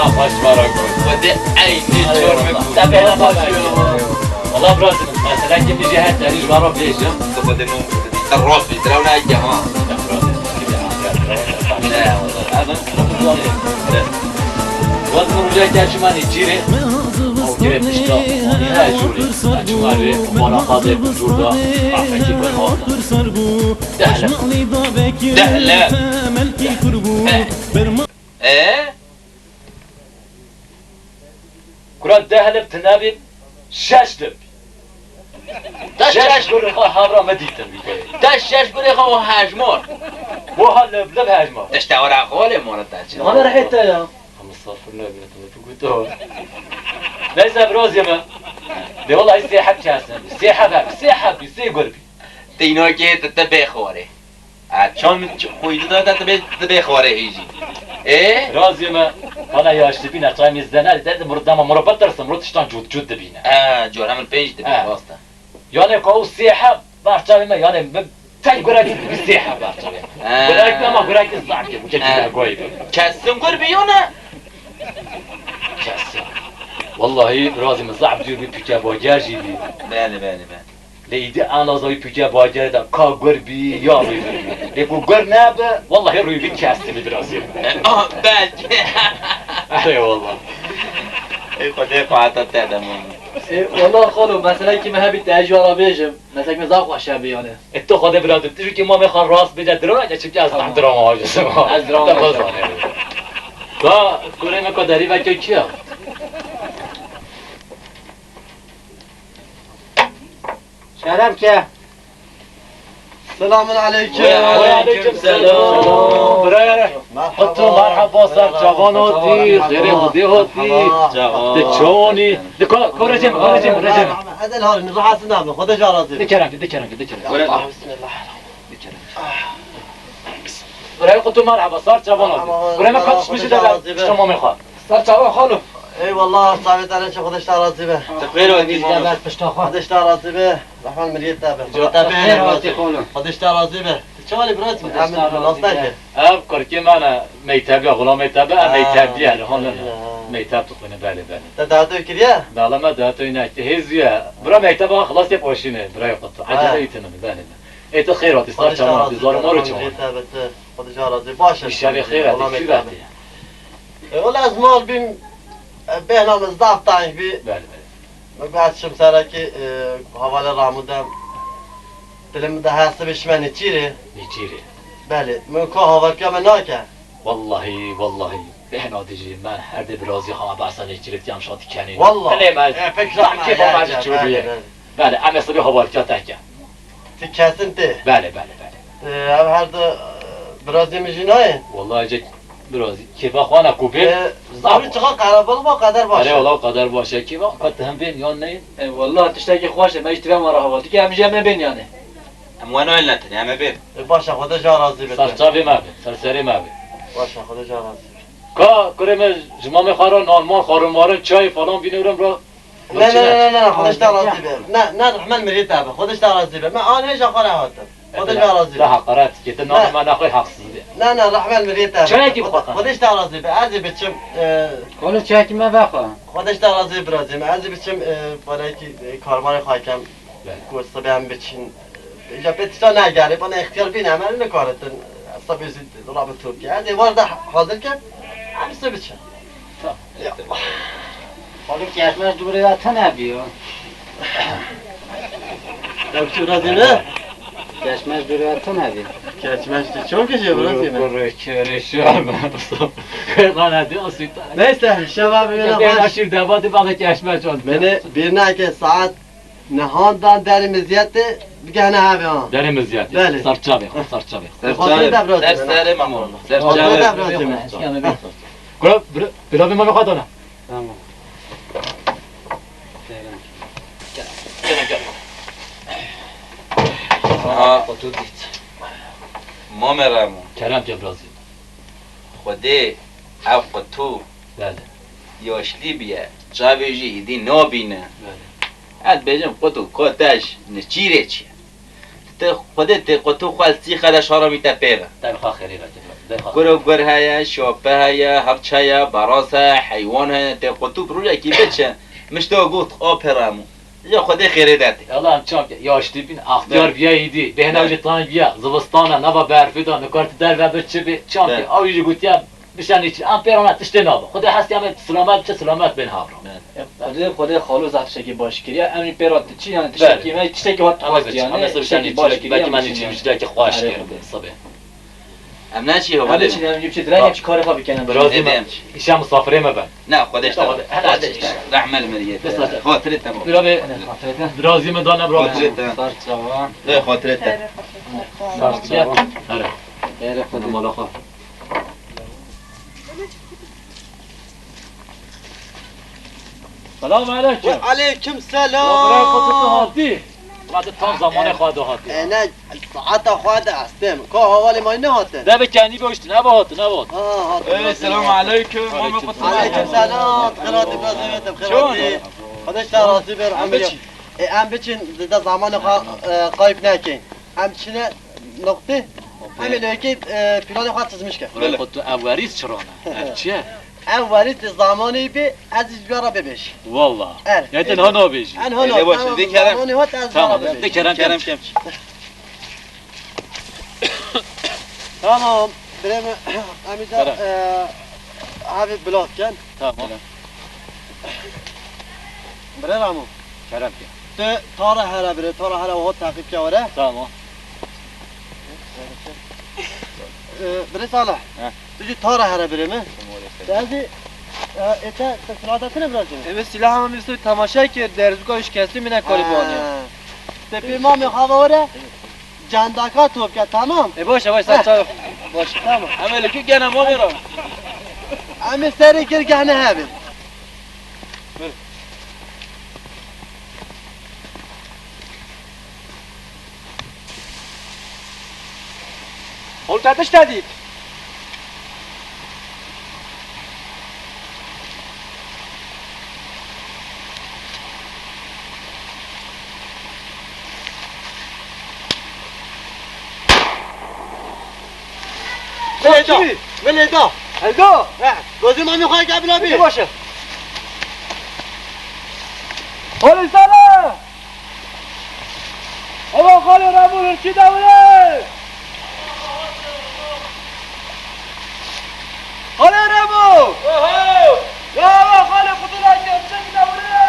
خوش برا کن خود عینی جرم تبه والله برازم مثلا که میشه هر تریش برا بیشم تو خود نو در راست بیتره و نگه ها نه والله وقتی روزی که شمانی چیره او گرفتش تا نه جوری اجمالی مالا خاطر بزرگا افکی کن ها دهله کرا دهله بتنابی شش دب شش گره خواه هاورا مدیتن دشت شش گره خواه و هجمار بو ها لب هجمار دشت اورا خواله مورد داشت ما رحت يا مصطفى نبي تقول ليس بروز يا ما دي والله يسيحب كاسن يسيحب قربي دینا که تبه خواره چون خویده داده تبه خواره هیجی راز يا ما انا يا اشتبينا تايم الزنا ده مردما مربط درسم روتشتان جود دبينا جور همون پیج دبی واسطه يعني قو سيحب بارتاوي ما يعني تاي قراك بالسيحب بارتاوي قراك ما قراك الصعب كده قوي کسیم قربی یا نه كاسن والله رازم الصعب جير بيكا بوجاجي دي بله بله ليدي انا زوي بيجا باجر دا كا غربي يا روي ليكو غرناب والله روي بكاستي بالبرازيل بله اي والله ای خدا قاعدت دادم والله خالو مثلا که من هبیت اجوارا بیجم مثلا که زاق وحشه بیانه انت خدا برادر تجي که ما میخوان راست بده درا چه از دراما هاجسما از دراما با کوره ما داری و که کیا شرم که سلام علیکم وعلیکم السلام برای خطو مرحبا سر جوان هاتی خیره بودی هاتی دچونی رجم عدل هاري نروح نعمل خذ جاراتي دكرم بسم الله برای خطو مرحبا سر جوان هاتی برای ما کاتش میشه در شما میخواد سر جوان خالو اي والله صعبت عليك خذ جاراتي به تخيل ودي دابت پشتاخوان خذ جاراتي به رحمن مليت تابع خذ جاراتي به شوالي براتي عمل نصناك افكر كيما انا ميتابي غلام ميتابي ميتابي هون ميتاب تخونه بله تدعتو كريا لا ما داتو هناك هزيا برا ميتابا خلاص يبوشينه برا قطع عجله يتنم بله ايت خيرات صار تمام زار مورو تمام خذ جاراتي باشه الشارع خيرات في باتي والله ازمال بين بهنام الضعف تاعي بي بله بعد شم سركي حواله رامودم دلم ده حسابش من چیره نيجيري بله من که هاور که من ناکه والله احنا ديجي ما هرد برازي خما بحثا نيجيري تيام شاطي كانين والله فكرة كيف ما عجب جوريه بله عم يصبي هوار كا تحكي تكاسن ته بله اب هر دو برازی میجینای والله جد برازي كيف اخوانا كوبي زاری چقدر قرابل با قدر باشه آره والله قدر باشه كيف قد هم بين يون نين والله تشتاقي خوشه ما يشتبه مرة هوالتي که همجا ما بين يعني اموانو النتنی همه بیر باشه خدا جا راضی بده سرچاوي ما بي سرسري ما بي باشه خدا جا راضی کا کرم جمام خارا نالمان خارماره چای فلان بینورم را نه خودش تا راضی به نه رحمن مریت تابه خودش تا راضی به من آن هیچ آخر هاتم خودش تا راضی لا حقارت که تنام من اخوی حقسız نه رحمن مریت تابه چای کی بخوام خودش تا راضی به از بچم خالو چای که ما بخوام خودش تا راضی برازیم از بچم برای کی کارمار خواهیم گوسته بیام بچین یا بتشتا نگره بنا اختیار بینم من نکارتن اصلا بیزید رابط ترکیه از وارد حاضر کرد همسه بچه خالو کشمش دوره یا تنبی دکتر راضی نه؟ کشمش دوره یا تنبی کشمش چون کشه برازی نه؟ برای کرشان قناتی آسیب نیسته شما ببینم بین اشیر دواد باقی کشمش جان منه بیرنه که ساعت نهان دان در مزیت بگه نه همه ها در مزیت بله سرچاوی سرچاوی در سر مامون برای ما میخواد نه تمام ما مرمون کرم جبرازی خوده او قطو بله یاشلی بیه جاویجی ایدی نابینه از بیجم قطو کاتش نچیره چیه خودت قطو خوالسی خدش ها را میتا پیره در خواه خیلی را گرو گر هیا شاپه هیا هرچ هیا براس هیا حیوان هیا تی خطوب روی کی بچه مشتو گفت آپرامو یا خودی خیره داتی يلا ام چاك يا اشتبين اختيار بيا يدي بهنا وجطان بيا زبستانا نبا برفيدا نكارت در و بچبي چاك او يجي قوتيا بشان هيك ام بيرونات تشتنابا خدي حسي ام سلامت چه سلامت بين هاورا خود خالو زفشکی باش کردی امری پیرات چی یعنی تشکی من تشکی وقت عوض هست يعني یعنی مثلا بشان باش هيك باقي ما نجي مش داك خواش كده صبي ام نه چی هو همه چی نمیدونم چی درنگ چی کاری خوابی کنم برازي ما هشام مسافري ما بان نه خودش هلا رحمه المریه خاطرت تمام برازي ما دانا برا خاطرت صار سوا خاطرت هلا غیر خود مالا خا سلام عليكم وعليكم برای خودت السلام هاتی بعد تام زمان خواهد هاتی انا ساعت خواهد استم که حوالی ما نهاته ده بکنی باشت نباهات نباهات هات سلام علیکم علیکم سلام خیرات برازیلتم خیراتی خودش در راضی بر ام بچین ده زمان قایب نکن ام چینه نقطه همین یکی پلان خواهد چیزمش کرد برای خود تو اوریز چرانه چیه؟ ام ورید زمانی بی از بیارا ببیش والله اره. يعني تنها نابيجي انها اللي باش ذيك كلام. زمانی هات از بیارا تمام ببیش ذكرم کرم كلام کم تمام بریم امیدار برم. هاوی بلاد کن تمام بریم امو كلام تو تاره هره بره تاره هره و هات تعقیب که وره تمام بره صالح ها. تجي تاره هره بریم دازی ایتا تسلاتاتونه برازیم Evet silahımı birisi tamaşa ki derzbuka iş kestim yine kali bağlı. تپی ما میخواه وره جندکا توب که تمام Boş yavaş sen çabuk. Boş. تمام عمل کی گنا ما میرم امی سری کرگهنه هبید Ol tartış dedik. ولیدا ولیدا Eldo. گوزی ما میخواه که بلا بی باشه. Ol sana. Ama kali ramur ki davre. Kali ramur. Ya kali kutular ki davre.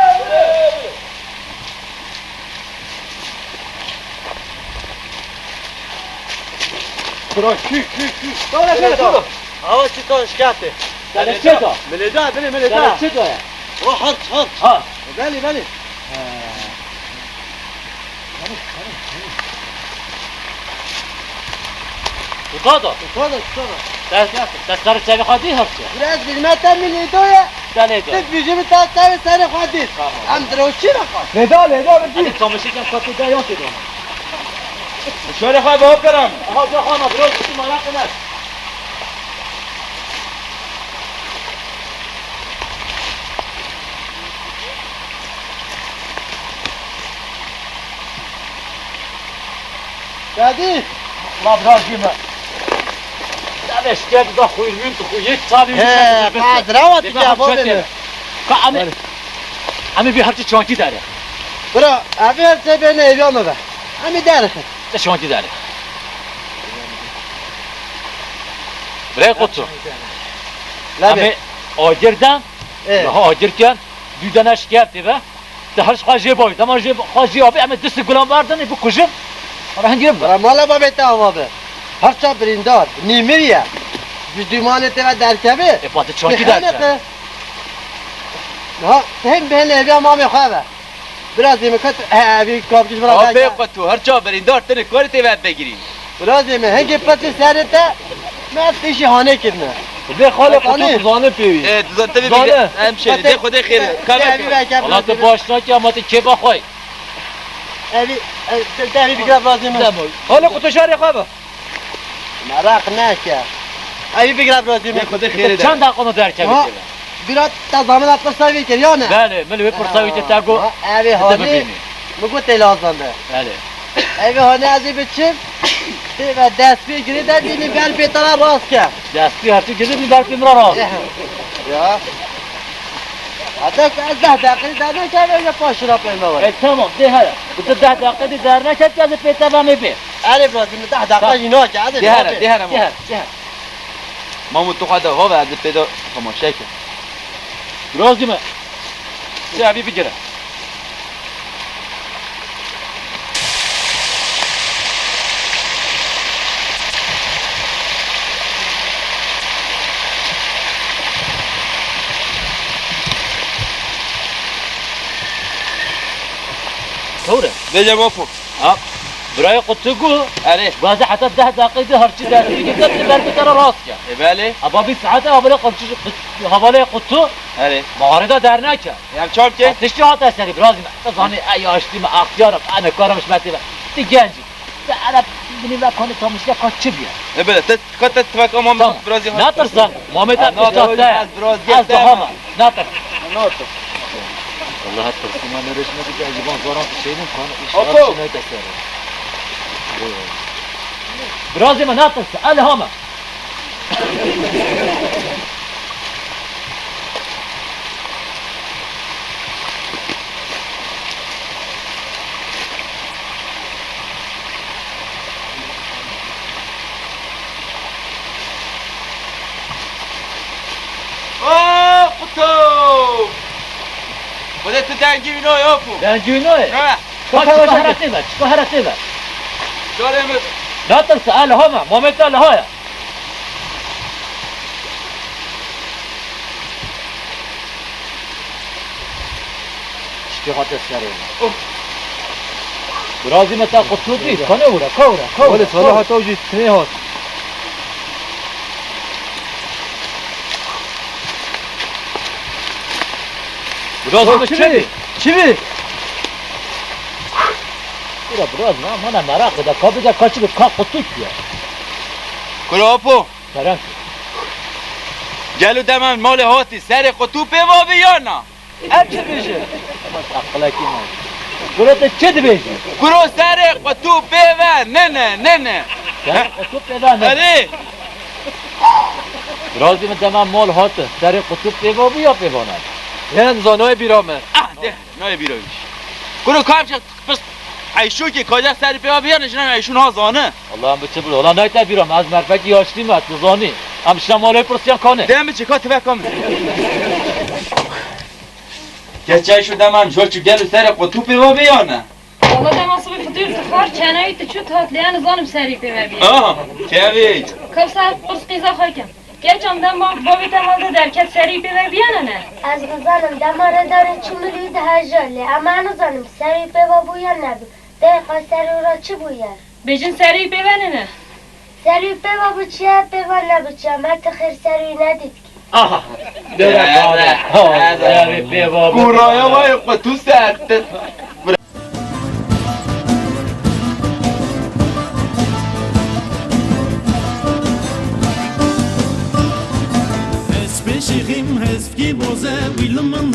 Dole şöyle dur. هوا چی تو شکسته ده چه دا ملیدا بله ده ملیدا چه دا او حط حط ها بله بله وطادا تفضل تفضل دستار چه خواهدی هست برای خدمت ملیدویه ده نیدا تک بیجی تا سر سر خودید هم دروشی نخواد Leda leda اگه تامشی کم کاتی ده یا که دون شوره خواه با برم آها بیا خوانا برو کسی مالا کنه دادی ما برازی ما دلش کرد دا خوی من تو خوی یک سالی بعد روات جواب بده امی بی هرچی چانکی داره برا اول چه بین ایوام به همین درخه ده چانکی داره برای قطو لبه امی آگردم ها آگر کن دیدنش کردی به ده هرش خواهی باید اما خواهی آبی اما دست گلام بردنی بکشم اما هنگیرم برا مالا با بیتا آوابه هر چا بریندار نیمریه بیدیمانه و درکبه افاده چانکی داره ها هم بین ایوام ما میخواه برازی میکت اوی کابکش برا آبه قطو هر جا بریندار تنه کاری تیوید بگیریم برازی می هنگی پتل سرته من تیشی هانه کردنه Be خاله قطو زانه پیوی. دوزانته بگیریم همشه ده خود خیره والا تو باشنا که اما تو که بخوای اوی اوی بگیر برازی می Khale قطو شهر خوابه. مرق نکه اوی بگیر برازی می خود خیره ده چند دقیقه در ها. کمی بیرات تا زمان اپرساوی کرد یا نه؟ بله ملی پرساوی که تگو اوی هانی مگو تلازانده بله اوی هانی ازی بچیم و دست بگیری در دینی بل بیتره راست کرد دستی هرچی گذید میبرد میمرا راست یا حتی از 10 دقیقه در نکرده یا پاش را پیمه تمام ده هره بده 10 دقیقه در نکرد که از پیتر را میبیر علی برادر 10 دقیقه اینا کرده ده هره ده ما تو خدا ها و از پیدا تماشا کرد راضی من چه عبی بگیره طوره بجا بافو برای قطگو اره واسه حتی 10 دقیقه هرچی در دیگه دست بر بیتر راست کرد بله ابا 20 ساعت حواله قطو اره مهاردا در نکرد یم چاپ که تشتی هات سری برازی من تزانی ای آشتی من اختیارم انا کارمش متی من تی گنجی انا بینی و کنی تا مشکل کار چی بیاد بله کات تفک امام برازی ها نترسن محمد اشتاق ده از برازی از دهما نترس ناتو والله هترسي ما نرش ما تجي اجيبون زوران في الشيء أوبو. كان شنو يتسر برازي ما نترس انا هما قطو بده تو دنگی بینو یافو دنجونوه نه كل هرتي بس كل هرتي بس دارم نترس انا هما محمد انا هايا اشتغلت السرير برازي متى قطو دي كنورة كورة ولی سالا حتی وجود تنه هات برازي متى چی بی؟ برا براز ما انا مراق ده كابي ده كاتش بكا قطو يا کلو آپو ترى گلو دمن مال هاتی سر قطو پیوابی یا نه ام چه بیشه؟ عقلك ما برا ده چه بيجي کرو سر قطو پیوه نه قطو پیدا نه اره برازي متى ما مول هات سر قطو پیوا بیا پیوانه یه زانای بیرامه ده نای بیرویش کرو کام شد پس ایشو که کاجا سر پیوابی یا نشنم ایشون ها زانه والله هم بچه بلو والله نایت بیرام از مرفقی یاشتی مات زانی هم شماله پرسیان کانه دم چه کات بکم گچای شو دمن جو چو گلو سر قطو پیوابی یا نه والله دم اصابي فطير تخار كاناي تشوت هات لي ظالم سري بمبي آه چه كم ساعت قرص قيزا خاكم گچم دم بابی تهالده درکت سری بمبی نه از غزالم دماره داره چمروی ده هجالی اما نزانم سری بوا بویا نبی دقیقا سری را چی بویا بجن سری ببنه سری بوا بو چیه بوا نبو چیه من تخیر سری ندید آها درک آده ها سری پیوا گورایا وای قطو سرد Espeşiğim eski boze Willem'in